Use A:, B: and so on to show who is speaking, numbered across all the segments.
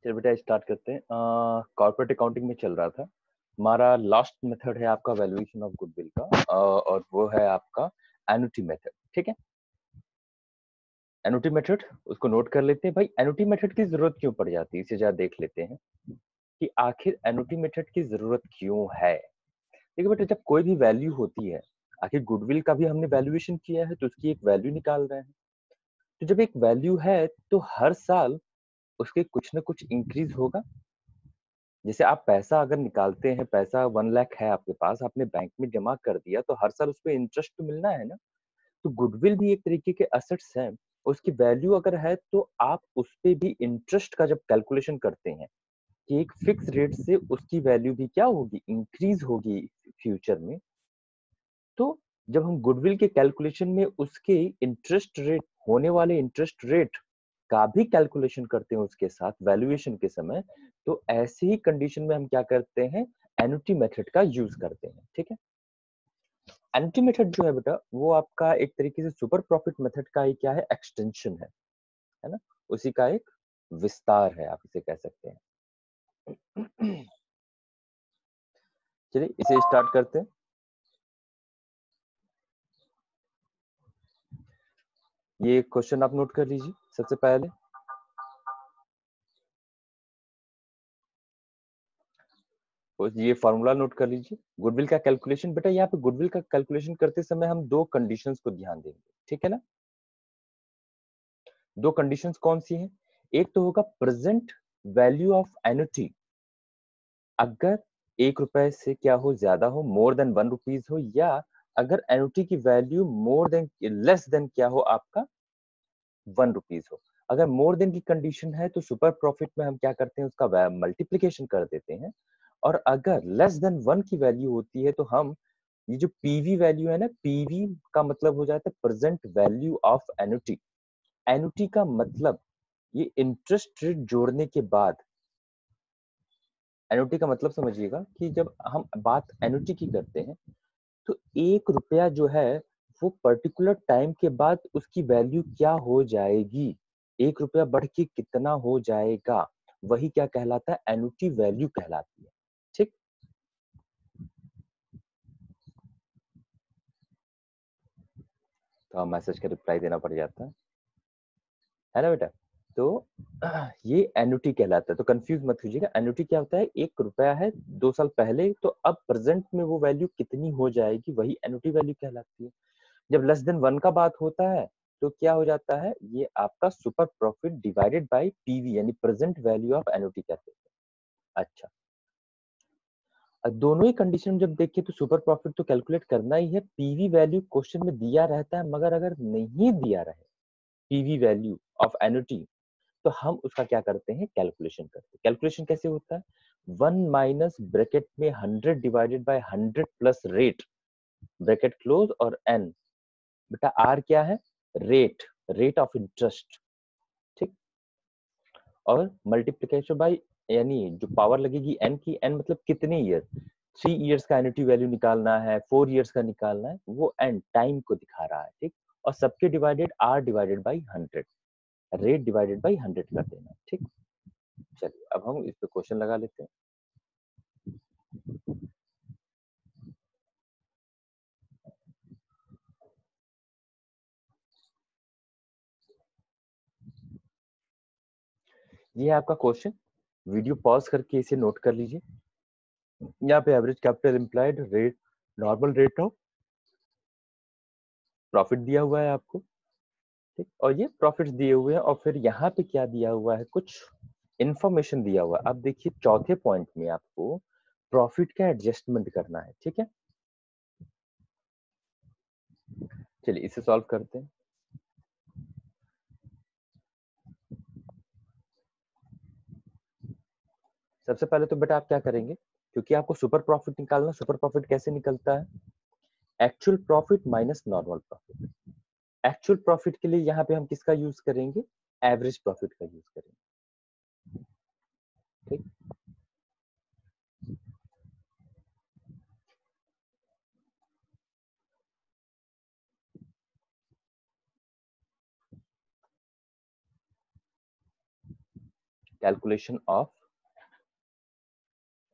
A: चलिए बेटा स्टार्ट करते हैं। कॉर्पोरेट अकाउंटिंग में चल रहा था। हमारा लास्ट मेथड है आपका वैल्यूएशन ऑफ गुडविल का, और वो है आपका एन्युटी मेथड। ठीक है, एन्युटी मेथड उसको नोट कर लेते हैं। भाई एन्युटी मेथड की जरूरत क्यों पड़ जाती है, इसे जरा देख लेते हैं कि आखिर एन्युटी मेथड की जरूरत क्यों है। देखिए बेटा, जब कोई भी वैल्यू होती है, आखिर गुडविल का भी हमने वैल्यूएशन किया है तो उसकी एक वैल्यू निकाल रहे हैं। तो जब एक वैल्यू है तो हर साल उसके कुछ ना कुछ इंक्रीज होगा। जैसे आप पैसा अगर निकालते हैं, पैसा 1 लाख है आपके पास, आपने बैंक में जमा कर दिया तो हर साल उस पर इंटरेस्ट तो मिलना है ना। तो गुडविल भी एक तरीके के असेट्स हैं, उसकी वैल्यू अगर है तो आप उस पे भी इंटरेस्ट का जब कैलकुलेशन करते हैं कि एक फिक्स रेट से उसकी वैल्यू भी क्या होगी, इंक्रीज होगी फ्यूचर में। तो जब हम गुडविल के कैलकुलेशन में उसके इंटरेस्ट रेट, होने वाले इंटरेस्ट रेट का भी कैलकुलेशन करते हैं उसके साथ वैल्यूएशन के समय, तो ऐसी ही कंडीशन में हम क्या करते हैं, एन्युटी मेथड का यूज करते हैं। ठीक है, एन्युटी मेथड जो है बेटा वो आपका एक तरीके से सुपर प्रॉफिट मेथड का ही क्या है, एक्सटेंशन है ना, उसी का एक विस्तार है, आप इसे कह सकते हैं। चलिए इसे स्टार्ट करते हैं। ये क्वेश्चन आप नोट कर लीजिए सबसे पहले। ये फॉर्मूला नोट कर लीजिए। गुडविल का कैलकुलेशन बेटा, यहाँ पे गुडविल का कैलकुलेशन करते समय हम दो कंडीशंस को ध्यान देंगे। ठीक है ना, दो कंडीशंस कौन सी हैं? एक तो होगा प्रेजेंट वैल्यू ऑफ एन्युटी, अगर 1 रुपए से क्या हो, ज्यादा हो, मोर देन 1 रुपीज हो, या अगर एन्युटी की value more than less than क्या हो आपका 1 रुपीज हो। अगर मोर देन की कंडीशन है तो सुपर प्रॉफिट में हम क्या करते हैं, उसका मल्टीप्लीकेशन कर देते हैं। और अगर लेस देन 1 की वैल्यू होती है तो हम ये जो पीवी वैल्यू है ना, पीवी का मतलब हो जाता है present value of annuity. Annuity का मतलब ये इंटरेस्ट रेट जोड़ने के बाद, एन्युटी का मतलब समझिएगा कि जब हम बात एन्युटी की करते हैं तो 1 रुपया जो है वो पर्टिकुलर टाइम के बाद उसकी वैल्यू क्या हो जाएगी, 1 रुपया बढ़ के कितना हो जाएगा, वही क्या कहलाता है, एन्युटी वैल्यू कहलाती है। ठीक, तो मैसेज का रिप्लाई देना पड़ जाता है ना बेटा। तो ये एन्युटी कहलाता है, तो कंफ्यूज मत कीजिएगा। एन्युटी क्या होता है, 1 रुपया है 2 साल पहले, तो अब प्रेजेंट में वो वैल्यू कितनी हो जाएगी, वही एन्युटी वैल्यू कहलाती है। जब लेस देन 1 का बात होता है तो क्या हो जाता है, ये आपका super profit divided by PV, यानी प्रेजेंट वैल्यू ऑफ एन्युटी कहते हैं। अच्छा, दोनों ही कंडीशन जब देखिए तो सुपर प्रॉफिट तो कैलकुलेट करना ही है। पीवी वैल्यू क्वेश्चन में दिया रहता है, मगर अगर नहीं दिया रहे पीवी वैल्यू ऑफ एन्युटी तो हम उसका क्या करते हैं, कैलकुलेशन करते हैं। कैलकुलेशन कैसे होता है, 1 माइनस ब्रैकेट में 100 divided by 100 plus rate, bracket close, और एन, बेटा आर क्या है, रेट, रेट ऑफ इंटरेस्ट। ठीक, और मल्टीप्लीकेशन बाय, यानी जो पावर लगेगी एन की, एन मतलब कितने ईयर, 3 इयर्स का एन्युटी वैल्यू निकालना है, 4 इयर्स का निकालना है, वो एन टाइम को दिखा रहा है। ठीक, और सबके divided are divided by 100, rate divided by 100 कर देना। ठीक, चलिए अब हम इस पे क्वेश्चन लगा लेते हैं। ये है आपका क्वेश्चन, वीडियो पॉज करके इसे नोट कर लीजिए। यहाँ पे average capital employed rate, normal rate of profit दिया हुआ है आपको। ठीक, और ये प्रॉफिट्स दिए हुए हैं, और फिर यहाँ पे क्या दिया हुआ है, कुछ इंफॉर्मेशन दिया हुआ है। अब देखिए चौथे पॉइंट में आपको प्रॉफिट का एडजस्टमेंट करना है। ठीक है, चलिए इसे सॉल्व करते हैं। सबसे पहले तो बेटा आप क्या करेंगे, क्योंकि आपको सुपर प्रॉफिट निकालना, सुपर प्रॉफिट कैसे निकलता है, actual profit minus normal profit. Actual profit के लिए यहाँ पे हम किसका यूज करेंगे, एवरेज प्रॉफिट का यूज करेंगे। ठीक, कैलकुलेशन ऑफ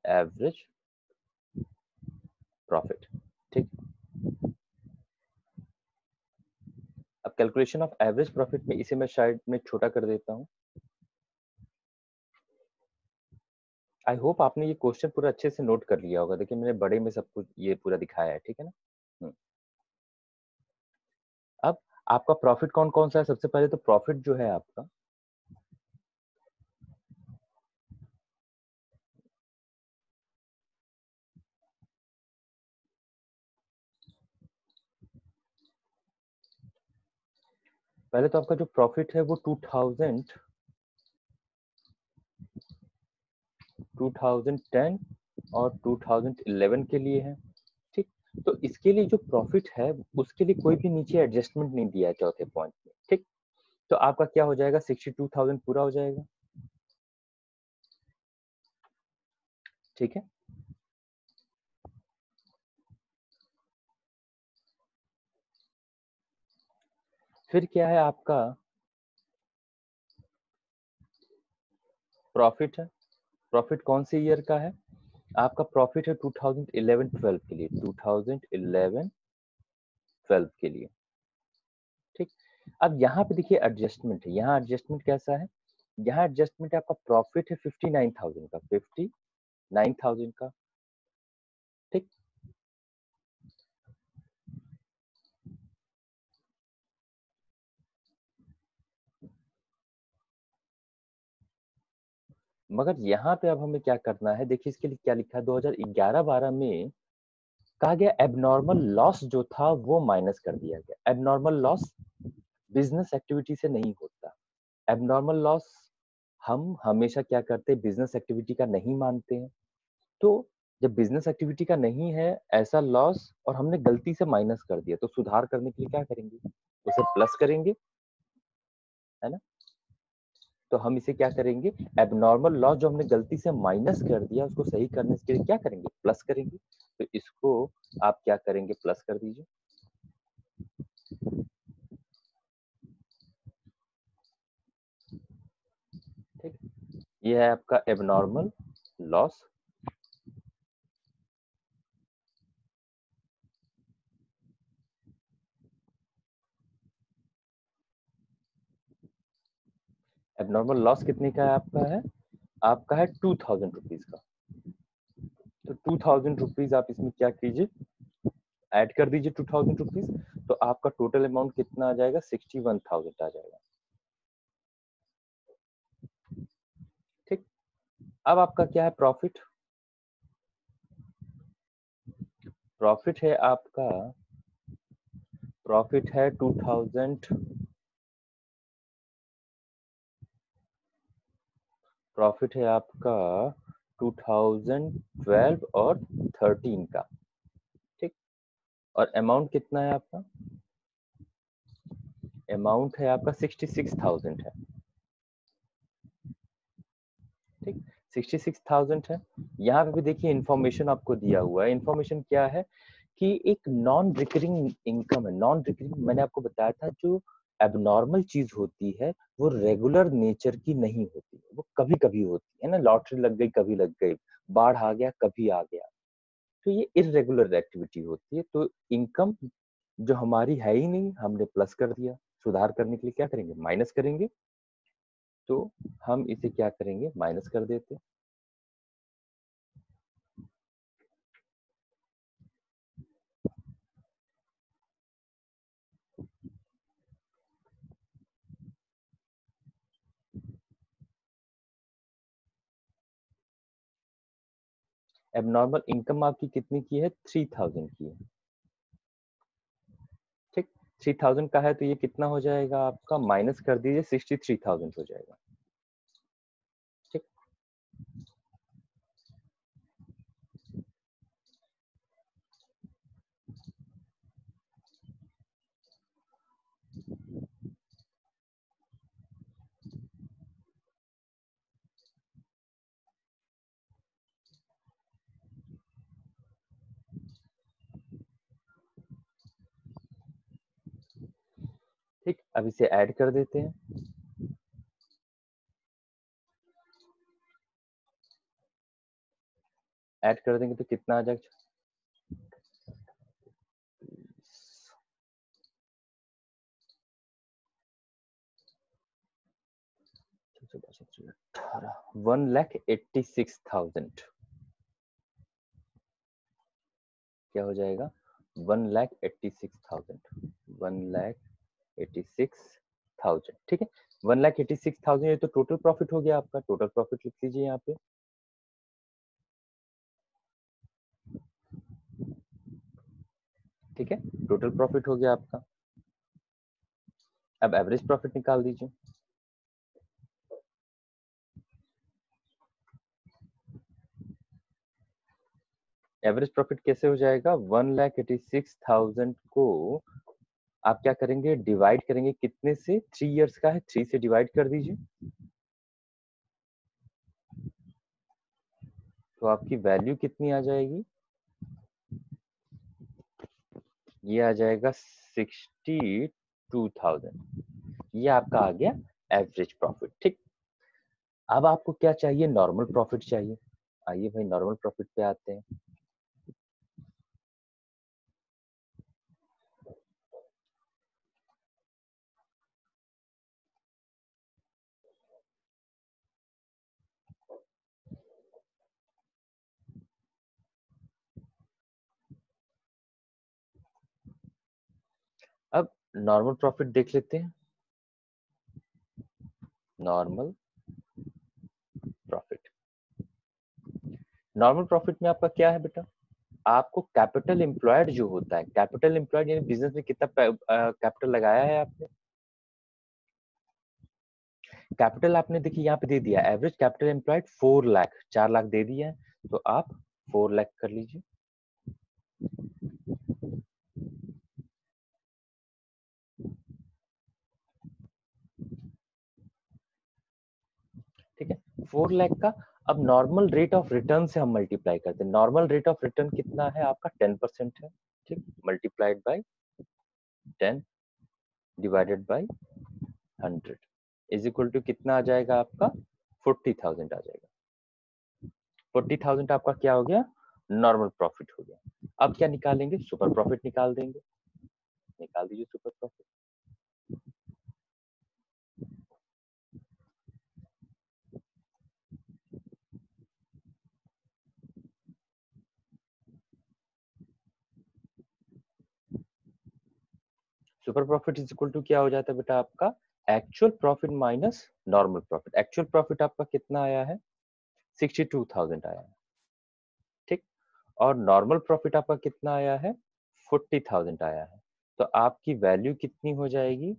A: एवरेज प्रॉफिट। ठीक, अब कैलकुलेशन ऑफ एवरेज प्रॉफिट में इसे मैं शायद में छोटा कर देता हूं। आई होप आपने ये क्वेश्चन पूरा अच्छे से नोट कर लिया होगा। देखिए मैंने बड़े में सब कुछ ये पूरा दिखाया है, ठीक है ना। अब आपका प्रॉफिट कौन कौन सा है? सबसे पहले तो प्रॉफिट जो है आपका, पहले तो आपका जो प्रॉफिट है वो 2010 और 2011 के लिए है। ठीक, तो इसके लिए जो प्रॉफिट है उसके लिए कोई भी नीचे एडजस्टमेंट नहीं दिया है चौथे पॉइंट में। ठीक, तो आपका क्या हो जाएगा, 62,000 पूरा हो जाएगा। ठीक है, फिर क्या है आपका प्रॉफिट है। प्रॉफिट कौन से ईयर का है? आपका प्रॉफिट है 2011-12 के लिए, 2011-12 के लिए। ठीक, अब यहाँ पे देखिए एडजस्टमेंट है। यहाँ एडजस्टमेंट कैसा है? यहाँ एडजस्टमेंट आपका प्रॉफिट है 59,000 का, 59,000 का। ठीक, मगर यहाँ पे अब हमें क्या करना है, देखिए इसके लिए क्या लिखा है, 2011-12 में कहा गया एबनॉर्मल लॉस जो था वो माइनस कर दिया गया। एबनॉर्मल लॉस बिजनेस एक्टिविटी से नहीं होता। एबनॉर्मल लॉस हम हमेशा क्या करते हैं, बिजनेस एक्टिविटी का नहीं मानते हैं। तो जब बिजनेस एक्टिविटी का नहीं है ऐसा लॉस और हमने गलती से माइनस कर दिया, तो सुधार करने के लिए क्या करेंगे, उसे प्लस करेंगे, है ना। तो हम इसे क्या करेंगे, एबनॉर्मल लॉस जो हमने गलती से माइनस कर दिया उसको सही करने के लिए क्या करेंगे, प्लस करेंगे। तो इसको आप क्या करेंगे, प्लस कर दीजिए। ठीक, ये है आपका एबनॉर्मल लॉस। एबनॉर्मल लॉस कितने का है आपका, है आपका है 2,000 रुपीज का। तो 2,000 रुपीज आप इसमें क्या कीजिए, ऐड कर दीजिए 2,000 रुपीज। तो आपका टोटल अमाउंट कितना आ जाएगा, 61,000 आ जाएगा। ठीक, अब आपका क्या है प्रॉफिट, प्रॉफिट है आपका, प्रॉफिट है 2000, प्रॉफिट है आपका 2012 और 13 का। ठीक, और अमाउंट कितना है आपका, अमाउंट है आपका 66,000 है। ठीक, 66,000 है। यहाँ पे भी देखिए इंफॉर्मेशन आपको दिया हुआ है। इंफॉर्मेशन क्या है कि एक नॉन रिकरिंग इनकम है। नॉन रिकरिंग मैंने आपको बताया था, जो एबनॉर्मल चीज होती है वो रेगुलर नेचर की नहीं होती है, वो कभी कभी होती है ना। लॉटरी लग गई कभी लग गई, बाढ़ आ गया कभी आ गया, तो ये इरेगुलर एक्टिविटी होती है। तो इनकम जो हमारी है ही नहीं, हमने प्लस कर दिया। सुधार करने के लिए क्या करेंगे, माइनस करेंगे। तो हम इसे क्या करेंगे, माइनस कर देते। एबनॉर्मल इनकम आपकी कितनी की है, 3,000 की है। ठीक, 3,000 का है तो ये कितना हो जाएगा आपका, माइनस कर दीजिए, 63,000 हो जाएगा। ठीक, ठीक, अब इसे ऐड कर देते हैं। ऐड कर देंगे तो कितना आ जाएगा? 1,86,000 क्या हो जाएगा? 1,86,000 1,86,000 ठीक है। 1,86,000 ये तो टोटल प्रॉफिट हो गया आपका। टोटल प्रॉफिट लिख लीजिए यहाँ पे। ठीक है, टोटल प्रॉफिट हो गया आपका। अब एवरेज प्रॉफिट निकाल दीजिए। एवरेज प्रॉफिट कैसे हो जाएगा? 1,86,000 को आप क्या करेंगे? डिवाइड करेंगे कितने से? 3 इयर्स का है, 3 से डिवाइड कर दीजिए तो आपकी वैल्यू कितनी आ जाएगी? ये आ जाएगा 62,000। ये आपका आ गया एवरेज प्रॉफिट। ठीक, अब आपको क्या चाहिए? नॉर्मल प्रॉफिट चाहिए। आइए भाई नॉर्मल प्रॉफिट पे आते हैं। अब नॉर्मल प्रॉफिट देख लेते हैं। नॉर्मल प्रॉफिट, नॉर्मल प्रॉफिट में आपका क्या है बेटा? आपको कैपिटल एम्प्लॉयड जो होता है, कैपिटल एम्प्लॉयड यानी बिजनेस में कितना कैपिटल लगाया है आपने। कैपिटल आपने देखिए यहाँ पे दे दिया, average capital employed 4 lakh, 4 lakh दे दिया है, तो आप 4 लाख कर लीजिए। ठीक है, 4 लाख का अब नॉर्मल रेट ऑफ रिटर्न से हम मल्टीप्लाई करते हैं। नॉर्मल रेट ऑफ रिटर्न कितना है आपका? 10% है। ठीक, multiplied by 10 divided by 100 is equal to कितना आ जाएगा आपका? 40,000 आ जाएगा। 40,000 आपका क्या हो गया? नॉर्मल प्रॉफिट हो गया। अब क्या निकालेंगे? सुपर प्रॉफिट निकाल देंगे। निकाल दीजिए super profit. Super profit is equal to क्या हो जाता है बेटा आपका? Actual profit minus normal profit. Actual profit आपका कितना आया है? 62,000 आया है। ठीक, और नॉर्मल प्रॉफिट आपका कितना आया है? 40,000 आया है। तो आपकी वैल्यू कितनी हो जाएगी?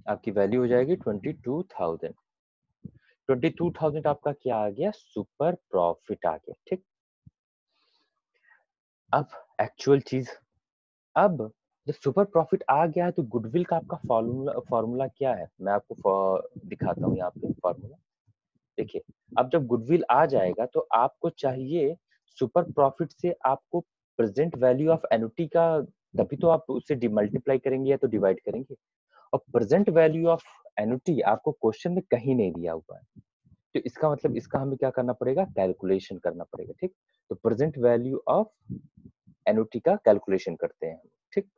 A: आपकी वैल्यू हो जाएगी 22,000। 22,000 आपका क्या आ गया? सुपर प्रॉफिट आ गया। ठीक, अब एक्चुअल चीज, अब जब सुपर प्रॉफिट आ गया है तो गुडविल का आपका फॉर्मूला फॉर्मूला क्या है? मैं आपको दिखाता हूँ यहाँ पे फॉर्मूला। देखिए, अब जब गुडविल आ जाएगा तो आपको चाहिए सुपर प्रॉफिट से आपको प्रेजेंट वैल्यू ऑफ एन्युटी का, तभी तो आप उसे मल्टीप्लाई करेंगे या तो डिवाइड करेंगे। और प्रेजेंट वैल्यू ऑफ एन्युटी आपको क्वेश्चन में कहीं नहीं दिया हुआ है, तो इसका मतलब इसका हमें क्या करना पड़ेगा? कैलकुलेशन करना पड़ेगा। ठीक, तो प्रेजेंट वैल्यू ऑफ एन्युटी का कैलकुलेशन करते हैं। ठीक,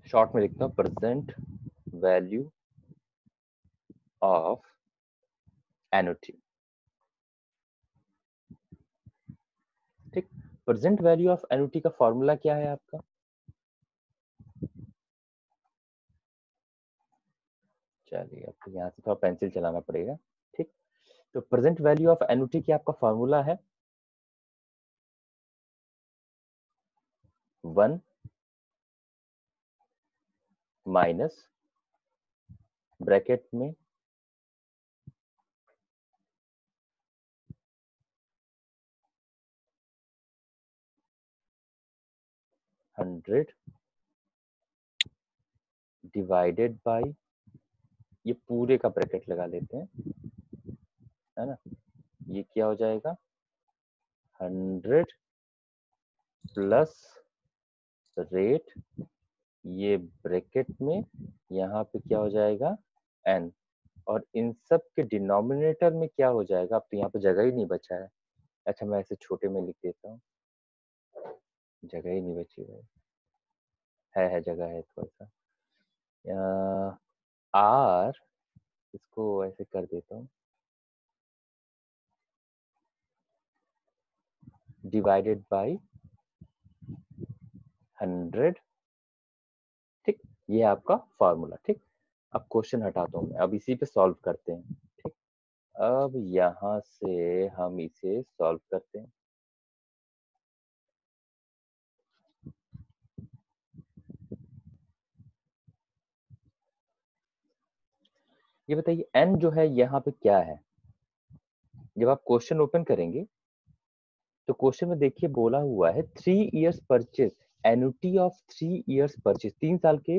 A: शॉर्ट में लिखता हूँ प्रेजेंट वैल्यू ऑफ एन्युटी। ठीक, प्रेजेंट वैल्यू ऑफ एन्युटी का फॉर्मूला क्या है आपका? चलिए आपको यहाँ से थोड़ा पेंसिल चलाना पड़ेगा। ठीक, तो प्रेजेंट वैल्यू ऑफ एन्युटी की आपका फॉर्मूला है 1 माइनस ब्रैकेट में 100 डिवाइडेड बाय, ये पूरे का ब्रैकेट लगा लेते हैं, है ना, ये क्या हो जाएगा 100 प्लस रेट, ये ब्रैकेट में यहाँ पे क्या हो जाएगा n, और इन सब के डिनोमिनेटर में क्या हो जाएगा, अब तो यहाँ पे जगह ही नहीं बचा है। अच्छा मैं ऐसे छोटे में लिख देता हूँ, जगह ही नहीं बची है जगह है थोड़ा सा, r, इसको ऐसे कर देता हूँ, डिवाइडेड बाय 100, ठीक, ये आपका फॉर्मूला। ठीक, अब क्वेश्चन हटाता हूँ मैं, अब इसी पे सॉल्व करते हैं। ठीक, अब यहाँ से हम इसे सॉल्व करते हैं। ये बताइए n जो है यहाँ पे क्या है, जब आप क्वेश्चन ओपन करेंगे तो क्वेश्चन में देखिए बोला हुआ है 3 years purchase, annuity of 3 years purchase, 3 साल के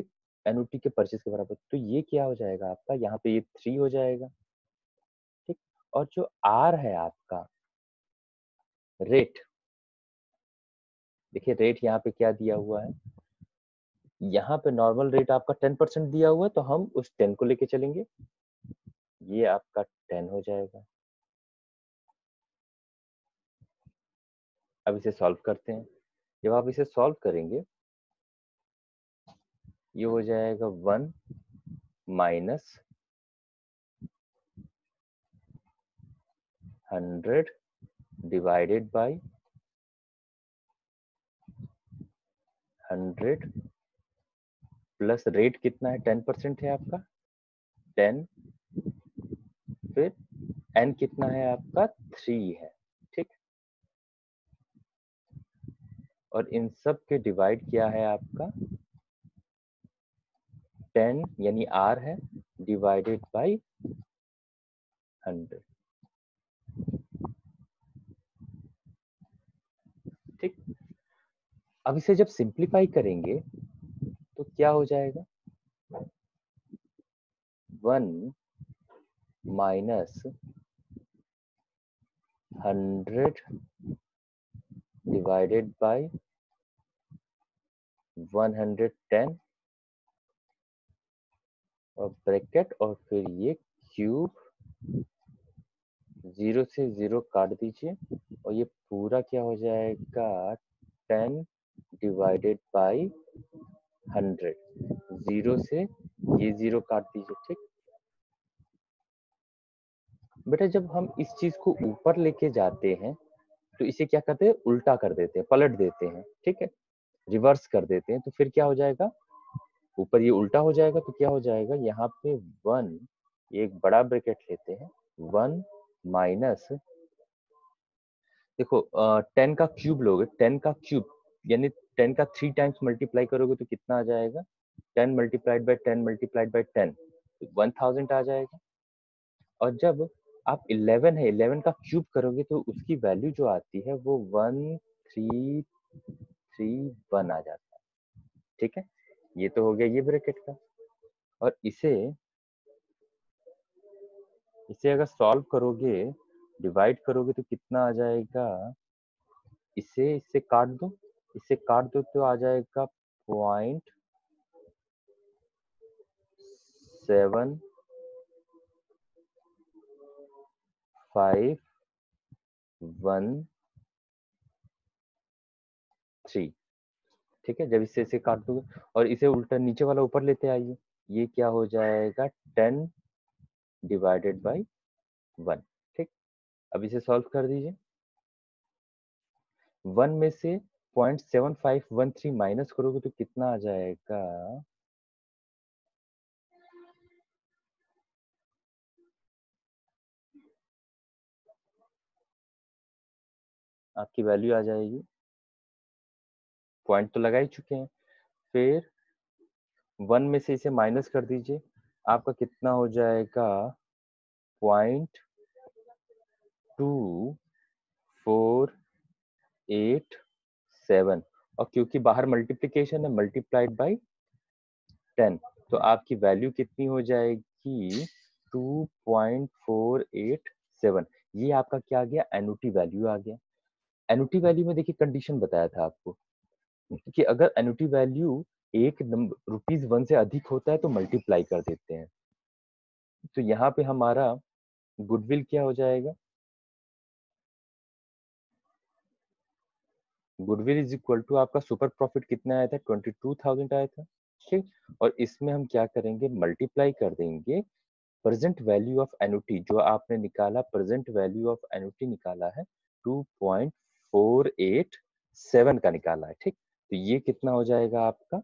A: एन्युटी के परचेज के बराबर, तो ये क्या हो जाएगा आपका, यहाँ पे ये 3 हो जाएगा। ठीक, और जो r है आपका रेट, देखिए रेट यहाँ पे क्या दिया हुआ है, यहाँ पे नॉर्मल रेट आपका 10% दिया हुआ है, तो हम उस 10 को लेके चलेंगे, ये आपका 10 हो जाएगा। अब इसे सॉल्व करते हैं, जब आप इसे सॉल्व करेंगे ये हो जाएगा 1 minus 100 divided by 100 plus rate कितना है 10% है आपका 10, फिर n कितना है आपका 3 है। ठीक, और इन सब के डिवाइड क्या है आपका 10 यानी r है डिवाइडेड बाय 100। ठीक, अब इसे जब सिंप्लीफाई करेंगे तो क्या हो जाएगा 1 माइनस 100 डिवाइडेड बाय 110 और ब्रैकेट और फिर ये क्यूब, 0 से 0 काट दीजिए और ये पूरा क्या हो जाएगा 10 डिवाइडेड बाय 100, 0 से ये 0 काट दीजिए। ठीक, बेटा जब हम इस चीज को ऊपर लेके जाते हैं तो इसे क्या करते हैं उल्टा कर देते हैं, पलट देते हैं, ठीक है, रिवर्स कर देते हैं, तो फिर क्या हो जाएगा ऊपर ये उल्टा हो जाएगा, तो क्या हो जाएगा यहाँ पे 1, एक बड़ा ब्रैकेट लेते हैं 1 माइनस, देखो 10 का क्यूब लोगे, 10 का क्यूब यानी 10 का 3 टाइम्स मल्टीप्लाई करोगे तो कितना आ जाएगा 10 मल्टीप्लाइड बाय 10 मल्टीप्लाइड बाय 10, 1000 आ जाएगा। और जब आप 11 है 11 का क्यूब करोगे तो उसकी वैल्यू जो आती है वो 1331 आ जाता है। ठीक है, ये तो हो गया ये ब्रैकेट का, और इसे अगर सॉल्व करोगे डिवाइड करोगे तो कितना आ जाएगा, इससे काट दो, इससे काट दो तो आ जाएगा 0.7513। ठीक है, जब इससे काट दोगे और इसे उल्टा नीचे वाला ऊपर लेते आइए, ये क्या हो जाएगा 10 डिवाइडेड बाय 1। ठीक, अब इसे सॉल्व कर दीजिए, 1 में से 0.7513 माइनस करोगे तो कितना आ जाएगा, आपकी वैल्यू आ जाएगी, पॉइंट तो लगा ही चुके हैं, फिर 1 में से इसे माइनस कर दीजिए, आपका कितना हो जाएगा 0.2487, और क्योंकि बाहर मल्टीप्लीकेशन है मल्टीप्लाइड बाय 10, तो आपकी वैल्यू कितनी हो जाएगी 2.487। ये आपका क्या आ गया एनुटी वैल्यू आ गया। एनुटी वैल्यू में देखिए कंडीशन बताया था आपको कि अगर एनुटी वैल्यू एक नंबर ₹1 से अधिक होता है तो मल्टीप्लाई कर देते हैं। तो यहाँ पे हमारा गुडविल क्या हो जाएगा, गुडविल इज इक्वल टू आपका सुपर प्रॉफिट कितना आया था 22,000 आया था, ठीक। और इसमें हम क्या करेंगे मल्टीप्लाई कर देंगे प्रेजेंट वैल्यू ऑफ एनुटी जो आपने निकाला, प्रेजेंट वैल्यू ऑफ एनुटी निकाला है 2.487 का निकाला है, ठीक। तो ये कितना हो जाएगा आपका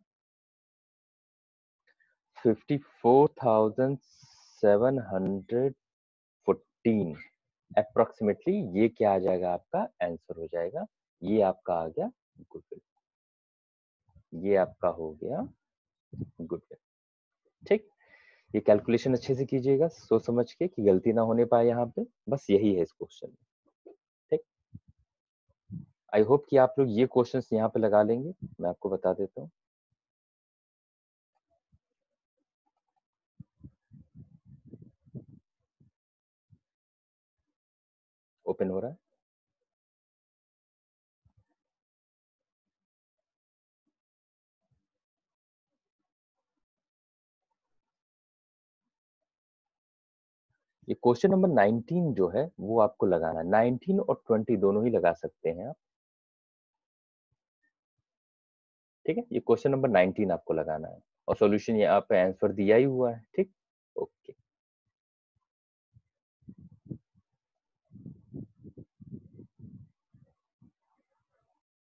A: 54,714 अप्रोक्सीमेटली। ये क्या आ जाएगा आपका आंसर हो जाएगा। ये आपका आ गया गुडविल, ये आपका हो गया गुडविल, ठीक। ये कैलकुलेशन अच्छे से कीजिएगा सोच समझ के कि गलती ना होने पाए यहाँ पे, बस यही है इस क्वेश्चन में, ठीक। आई होप कि आप लोग ये क्वेश्चंस यहाँ पे लगा लेंगे। मैं आपको बता देता हूँ, ओपन हो रहा है। ये क्वेश्चन नंबर 19 जो है वो आपको लगाना है, 19 और 20 दोनों ही लगा सकते हैं आप, ठीक है। ये क्वेश्चन नंबर 19 आपको लगाना है और सॉल्यूशन यहाँ पे आंसर दिया ही हुआ है, ठीक।